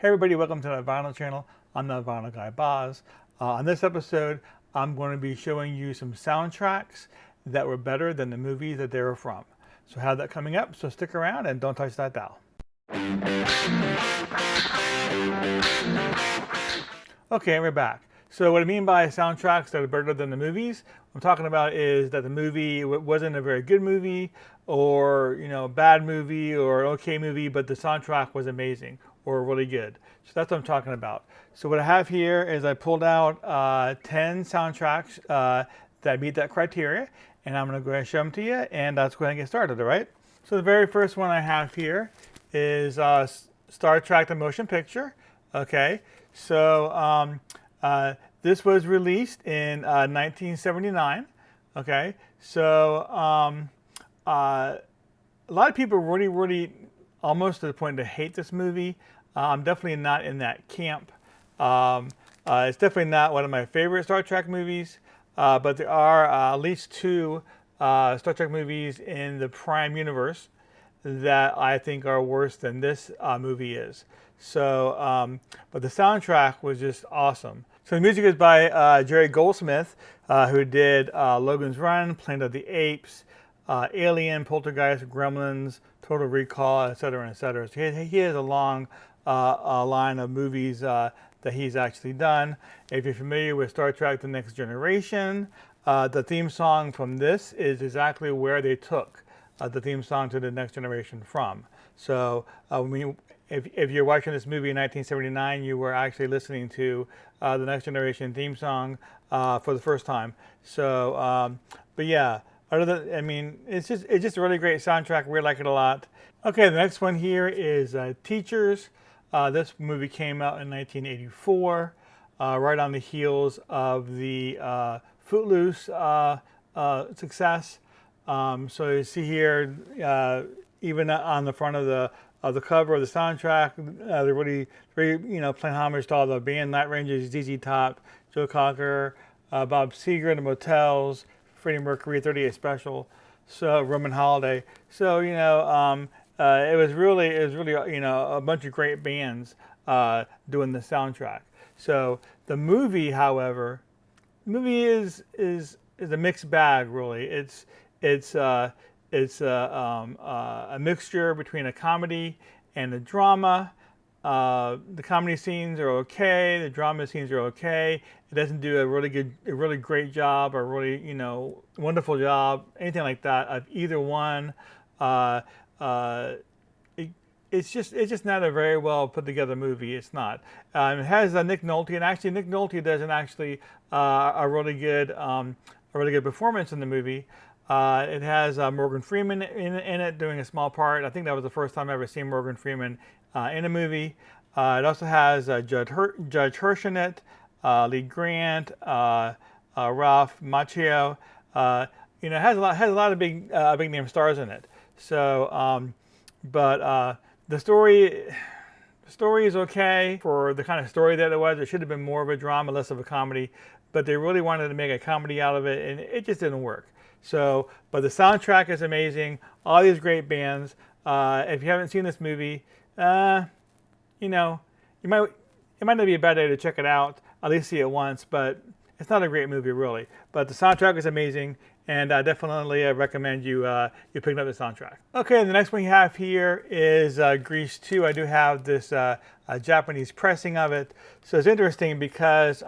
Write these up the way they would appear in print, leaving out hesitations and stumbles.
Hey everybody, welcome to my vinyl channel. I'm the Vinyl Guy Boz. On this episode, I'm going to be showing you some soundtracks that were better than the movies that they were from. So I have that coming up, so stick around and don't touch that dial. Okay, and we're back. So what I mean by soundtracks that are better than the movies, what I'm talking about is that the movie wasn't a very good movie or, bad movie or an okay movie, but the soundtrack was amazing or really good. So that's what I'm talking about. So what I have here is I pulled out 10 soundtracks that meet that criteria, and I'm going to go ahead and show them to you, and let's go ahead and get started, all right? So the very first one I have here is Star Trek The Motion Picture, okay? So this was released in 1979, okay? So a lot of people really almost to the point to hate this movie. I'm definitely not in that camp. It's definitely not one of my favorite Star Trek movies, but there are at least two Star Trek movies in the Prime universe that I think are worse than this movie is. So, but the soundtrack was just awesome. So the music is by Jerry Goldsmith, who did Logan's Run, Planet of the Apes, Alien, Poltergeist, Gremlins, Total Recall, etc., etc. So he has a long line of movies that he's actually done. If you're familiar with Star Trek The Next Generation, the theme song from this is exactly where they took the theme song to The Next Generation from. So if you're watching this movie in 1979, you were actually listening to the Next Generation theme song for the first time. So, but yeah. It's just a really great soundtrack. We like it a lot. Okay, the next one here is Teachers. This movie came out in 1984, right on the heels of the Footloose success. So you see here, even on the front of the cover of the soundtrack, they're really playing homage to all the band Night Rangers, ZZ Top, Joe Cocker, Bob Seger, The Motels, Freddie Mercury, 38 Special, so Roman Holiday. So it was really a bunch of great bands doing the soundtrack. So the movie, however, is a mixed bag. Really, it's a mixture between a comedy and a drama. The comedy scenes are okay. The drama scenes are okay. It doesn't do a really great job or really, wonderful job, anything like that of either one. It's just not a very well put together movie. It's not. It has Nick Nolte, and actually Nick Nolte does a really good performance in the movie. It has Morgan Freeman in it doing a small part. I think that was the first time I ever seen Morgan Freeman in a movie. It also has Judge Hirsch in it, Lee Grant, Ralph Macchio. It has a lot of big name stars in it. So, but the story is okay for the kind of story that it was. It should have been more of a drama, less of a comedy. But they really wanted to make a comedy out of it, and it just didn't work. So, but the soundtrack is amazing. All these great bands. If you haven't seen this movie, it might not be a bad day to check it out. At least see it once, but it's not a great movie really. But the soundtrack is amazing, and I definitely recommend you picking up the soundtrack. Okay, the next one we have here is Grease 2. I do have this Japanese pressing of it, so it's interesting because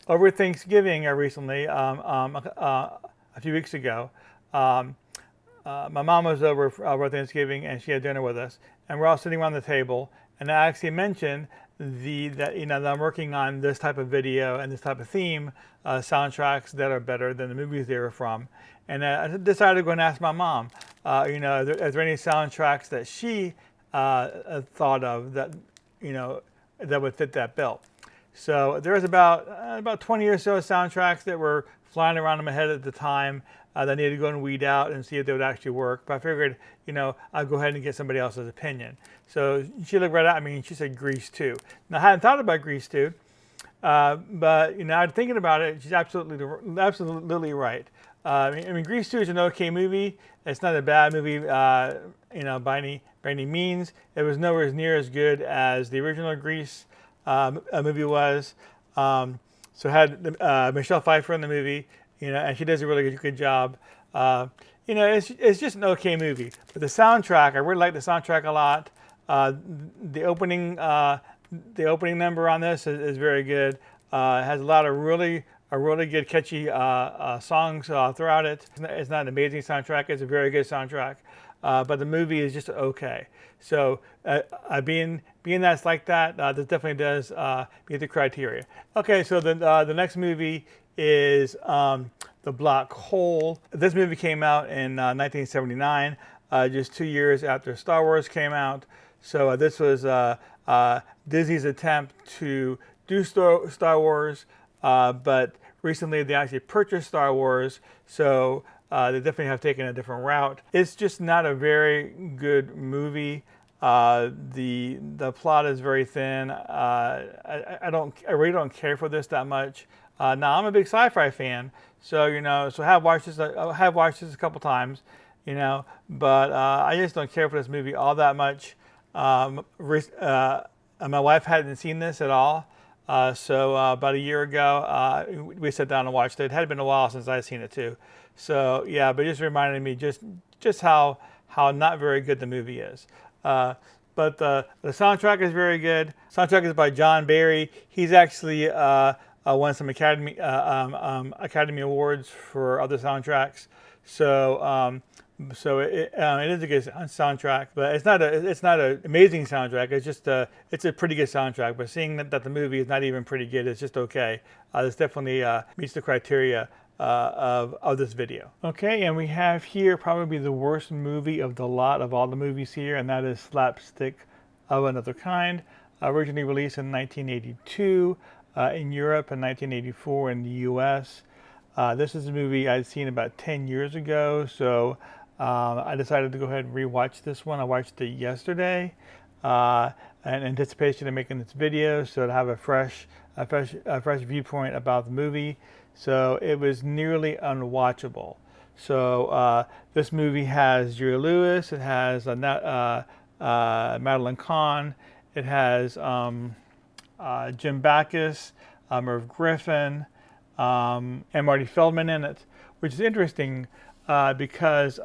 over Thanksgiving recently, a few weeks ago, my mom was over Thanksgiving, and she had dinner with us, and we're all sitting around the table, and I actually mentioned that I'm working on this type of video and this type of theme soundtracks that are better than the movies they were from, and I decided to go and ask my mom, is there any soundtracks that she thought of that that would fit that bill? So there was about 20 or so soundtracks that were flying around in my head at the time that I needed to go and weed out and see if they would actually work. But I figured, I'll go ahead and get somebody else's opinion. So she looked right at me and she said Grease 2. Now I hadn't thought about Grease 2, but I'm thinking about it. She's absolutely right. I mean, Grease 2 is an okay movie. It's not a bad movie, by any means. It was nowhere near as good as the original Grease movie was. So it had Michelle Pfeiffer in the movie, and she does a really good job. It's just an okay movie. But the soundtrack, I really like the soundtrack a lot. The opening number on this is very good. It has a lot of really good catchy songs throughout it. It's not an amazing soundtrack. It's a very good soundtrack. But the movie is just okay. So being that's like that, this definitely does meet the criteria. Okay, so the next movie is The Black Hole. This movie came out in 1979, just 2 years after Star Wars came out. So this was Disney's attempt to do Star Wars, but recently they actually purchased Star Wars, so they definitely have taken a different route. It's just not a very good movie. The plot is very thin. I really don't care for this that much. Now I'm a big sci-fi fan, so I have watched this a couple times, but I just don't care for this movie all that much. My wife hadn't seen this at all, so about a year ago we sat down and watched it. It had been a while since I'd seen it too, so yeah. But it just reminded me just how not very good the movie is. But the soundtrack is very good. Soundtrack is by John Barry. He's actually won some Academy Awards for other soundtracks. So it is a good soundtrack, but it's not an amazing soundtrack. It's a pretty good soundtrack. But seeing that the movie is not even pretty good, it's just okay. This definitely meets the criteria of this video. Okay, and we have here probably the worst movie of the lot of all the movies here, and that is Slapstick of Another Kind, originally released in 1982 in Europe and 1984 in the U.S. This is a movie I'd seen about 10 years ago, so I decided to go ahead and rewatch this one. I watched it yesterday in anticipation of making this video, so to have a fresh viewpoint about the movie. So it was nearly unwatchable. So this movie has Julia Lewis, it has Madeline Kahn, it has Jim Backus, Merv Griffin, and Marty Feldman in it, which is interesting because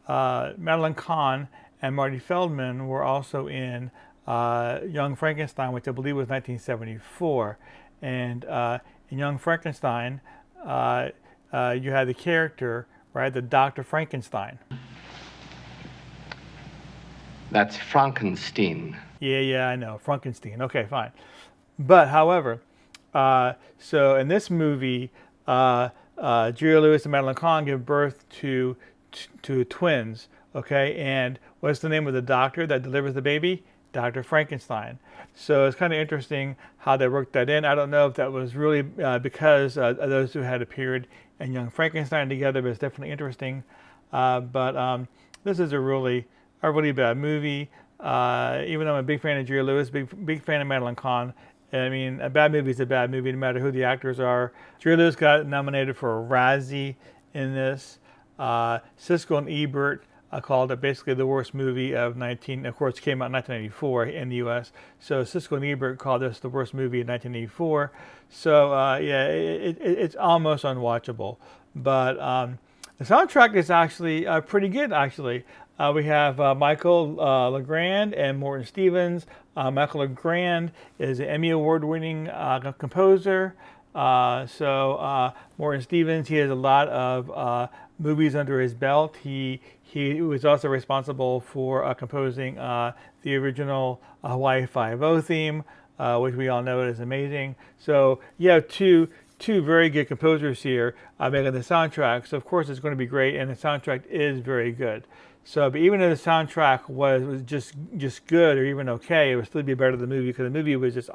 Madeline Kahn and Marty Feldman were also in Young Frankenstein, which I believe was 1974. And in Young Frankenstein, you had the character, right, the Dr. Frankenstein. That's Frankenstein. Yeah, I know, Frankenstein. Okay, fine. But however, so in this movie, Julia Lewis and Madeline Kahn give birth to twins. Okay, and what's the name of the doctor that delivers the baby? Dr. Frankenstein. So it's kind of interesting how they worked that in. I don't know if that was really because those two had appeared in Young Frankenstein together, but it's definitely interesting. But this is a really bad movie. Even though I'm a big fan of Julia Lewis, big fan of Madeline Kahn. I mean, a bad movie is a bad movie, no matter who the actors are. Julia Lewis got nominated for a Razzie in this. Siskel and Ebert called it basically the worst movie of of course, it came out in 1984 in the U.S. So Siskel and Ebert called this the worst movie in 1984. So yeah, it's almost unwatchable. But the soundtrack is actually pretty good, actually. We have Michael Legrand and Morton Stevens. Michael Legrand is an Emmy Award-winning composer. Morton Stevens, he has a lot of movies under his belt. He was also responsible for composing the original Hawaii Five-O theme, which we all know is amazing. So you have two very good composers here making the soundtrack. So of course it's going to be great, and the soundtrack is very good. So, but even if the soundtrack was just good or even okay, it would still be better than the movie because the movie was just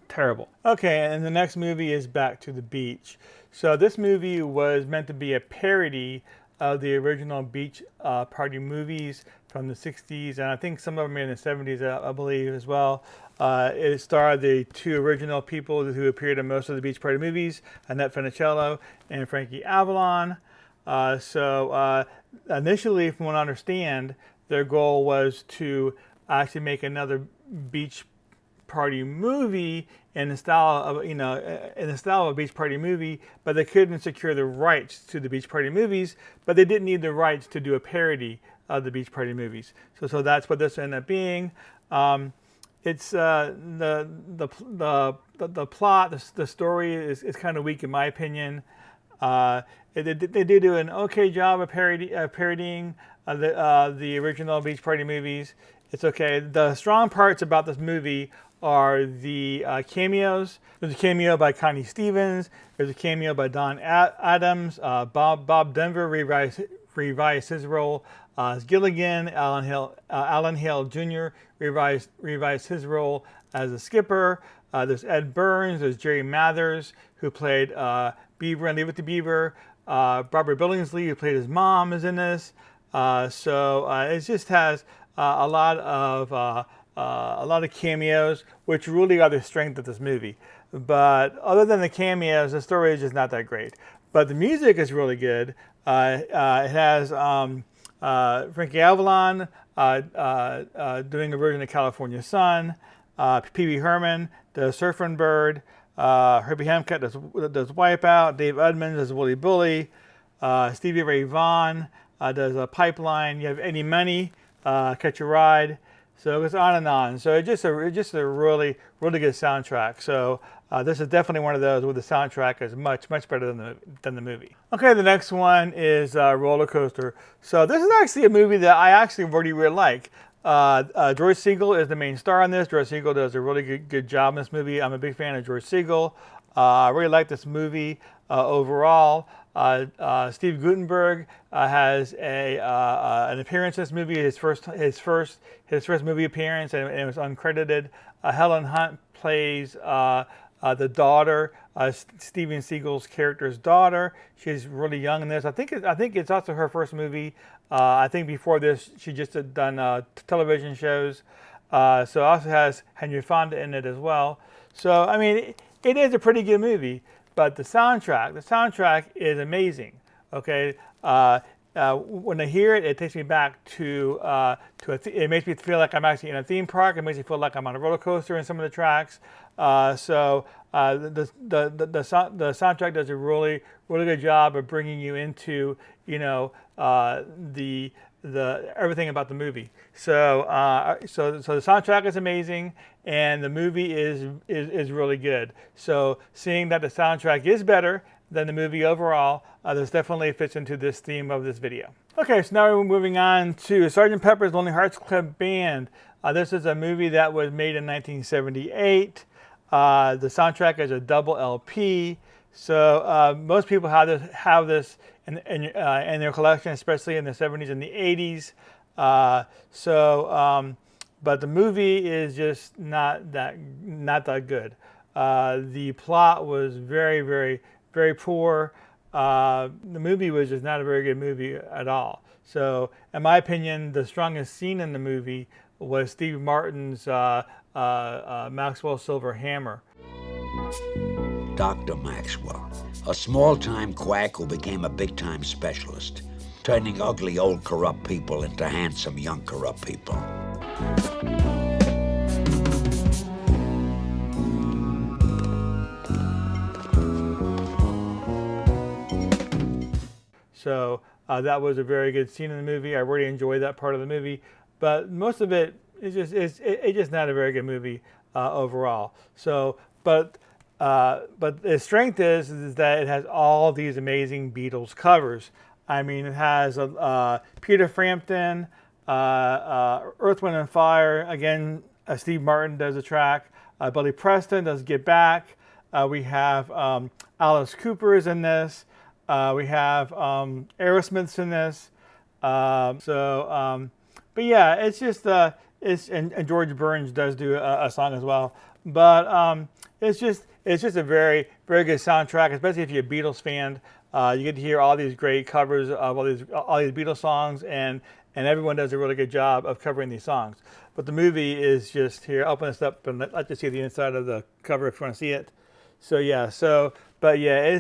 terrible. Okay, and the next movie is Back to the Beach. So this movie was meant to be a parody of the original beach party movies from the 60s, and I think some of them in the 70s, I believe, as well. It starred the two original people who appeared in most of the beach party movies, Annette Funicello and Frankie Avalon. Initially, from what I understand, their goal was to actually make another beach party movie in the style of a beach party movie, but they couldn't secure the rights to the beach party movies, but they didn't need the rights to do a parody of the beach party movies. So that's what this ended up being. It's the plot, the story is kind of weak in my opinion. They do an okay job of parodying the original beach party movies. It's okay. The strong parts about this movie are the cameos. There's a cameo by Connie Stevens. There's a cameo by Don Adams. Bob Denver revised his role as Gilligan. Alan Hale Jr. revised his role as a skipper. There's Ed Burns. There's Jerry Mathers, who played Beaver and Leave It to Beaver. Barbara Billingsley, who played his mom, is in this. It just has a lot of cameos, which really are the strength of this movie. But other than the cameos, the story is just not that great. But the music is really good. It has Frankie Avalon doing a version of California Sun. Pee Wee Herman does Surfing Bird. Herbie Hancock does Wipeout. Dave Edmunds does Wooly Bully. Stevie Ray Vaughan does a Pipeline. You have Eddie Money, Catch a Ride. So it goes on and on. So it's just a really good soundtrack. So this is definitely one of those where the soundtrack is much better than the movie. Okay, the next one is Rollercoaster. So this is actually a movie that I actually really like. George Segal is the main star in this. George Segal does a really good job in this movie. I'm a big fan of George Segal. I really like this movie overall. Steve Guttenberg has an appearance in this movie. His first movie appearance, and it was uncredited. Helen Hunt plays the daughter, Steven Seagal's character's daughter. She's really young in this. I think it's also her first movie. I think before this, she just had done television shows. So it also has Henry Fonda in it as well. So, I mean, it is a pretty good movie, but the soundtrack is amazing. Okay. When I hear it, it takes me back to it makes me feel like I'm actually in a theme park. It makes me feel like I'm on a roller coaster in some of the tracks. The soundtrack does a really good job of bringing you into the everything about the movie. So the soundtrack is amazing, and the movie is really good. So seeing that the soundtrack is better than the movie overall, this definitely fits into this theme of this video. Okay, so now we're moving on to Sgt. Pepper's Lonely Hearts Club Band. This is a movie that was made in 1978. The soundtrack is a double LP. So most people have this in their collection, especially in the 70s and the 80s. But the movie is just not that good. The plot was very poor. The movie was just not a very good movie at all. So, in my opinion, the strongest scene in the movie was Steve Martin's Maxwell Silver Hammer. Dr. Maxwell, a small-time quack who became a big-time specialist, turning ugly old corrupt people into handsome young corrupt people. So that was a very good scene in the movie. I really enjoyed that part of the movie, but most of it is just not a very good movie overall. So, but its strength is that it has all these amazing Beatles covers. I mean, it has Peter Frampton, Earth, Wind and Fire. Again, Steve Martin does a track. Billy Preston does Get Back. We have Alice Cooper is in this. We have Aerosmith's in this. But yeah, it's just and George Burns does do a song as well. But it's just a very good soundtrack, especially if you're a Beatles fan. You get to hear all these great covers of all these Beatles songs, and everyone does a really good job of covering these songs. But the movie is just here. Open this up and let you see the inside of the cover if you want to see it. So yeah, it's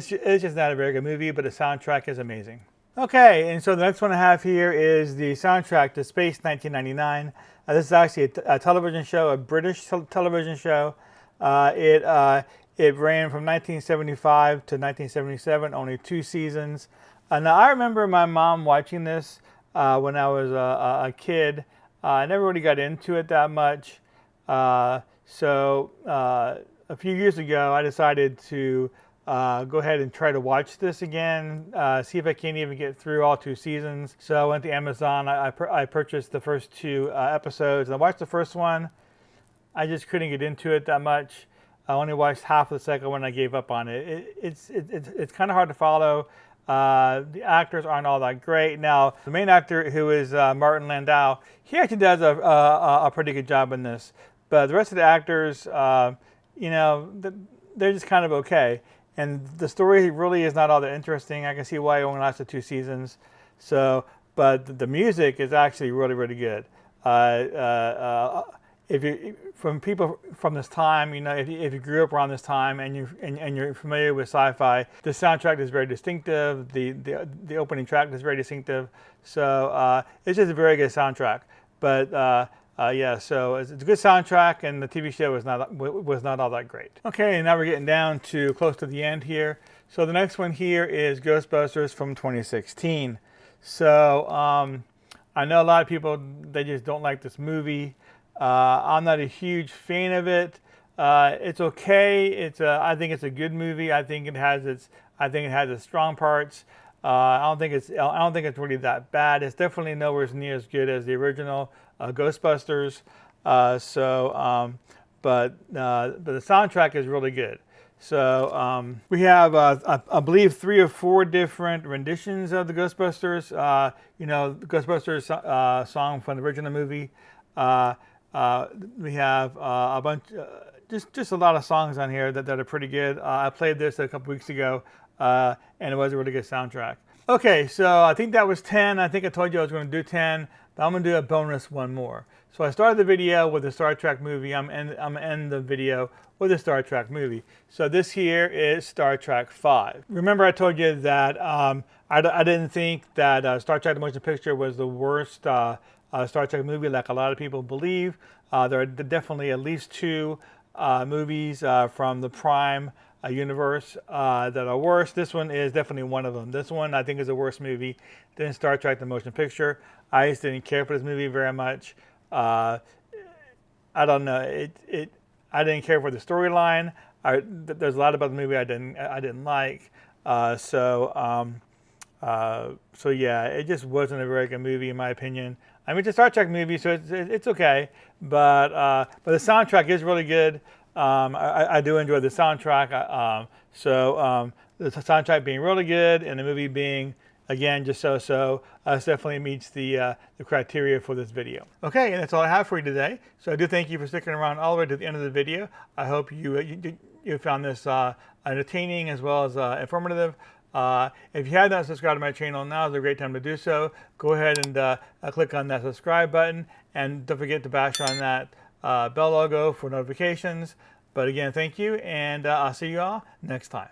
just not a very good movie, but the soundtrack is amazing. Okay, and so the next one I have here is the soundtrack to Space 1999. This is actually a television show, a British television show. It ran from 1975 to 1977, only 2 seasons. Now I remember my mom watching this when I was a kid. I never really got into it that much. So a few years ago, I decided to go ahead and try to watch this again, see if I can even get through all 2 seasons. So I went to Amazon. I purchased the first 2 episodes. I watched the first one. I just couldn't get into it that much. I only watched half of the second one. I gave up on it. It's kind of hard to follow. The actors aren't all that great. Now, the main actor, who is Martin Landau, he actually does a pretty good job in this. But the rest of the actors, you know, they're just kind of okay. And the story really is not all that interesting. I can see why it only lasted 2 seasons. So, but the music is actually really, really good. If you from people from this time, you know, if you grew up around this time and you're familiar with sci-fi, the soundtrack is very distinctive. The opening track is very distinctive. So it's just a very good soundtrack. But yeah, so it's a good soundtrack, and the TV show was not all that great. Okay, now we're getting down to close to the end here. So the next one here is Ghostbusters from 2016. So I know a lot of people, they just don't like this movie. I'm not a huge fan of it. It's okay. I think it's a good movie. I think it has its strong parts. I don't think it's really that bad. It's definitely nowhere near as good as the original Ghostbusters. But the soundtrack is really good. So we have, I believe, 3 or 4 different renditions of the Ghostbusters. You know, the Ghostbusters song from the original movie. We have a bunch, just a lot of songs on here that are pretty good. I played this a couple weeks ago, and it was a really good soundtrack. Okay, so I think that was 10. I think I told you I was going to do 10, but I'm going to do a bonus one more. So I started the video with the Star Trek movie. I'm going to end the video with a Star Trek movie. So this here is Star Trek 5. Remember I told you that I didn't think that Star Trek the Motion Picture was the worst Star Trek movie like a lot of people believe. There are definitely at least 2 movies from the Prime universe that are worse. This one is definitely one of them. This one I think is a worse movie than Star Trek the Motion Picture. I just didn't care for this movie very much. I don't know. I didn't care for the storyline. There's a lot about the movie I didn't like. So yeah, it just wasn't a very good movie in my opinion. I mean, it's a Star Trek movie, so it's okay. But the soundtrack is really good. I do enjoy the soundtrack. The soundtrack being really good and the movie being, again, just so, definitely meets the criteria for this video. Okay, and that's all I have for you today. So I do thank you for sticking around all the way to the end of the video. I hope you found this entertaining as well as informative. If you have not subscribed to my channel, now is a great time to do so. Go ahead and click on that subscribe button, and don't forget to bash on that bell logo for notifications. But again, thank you, and I'll see you all next time.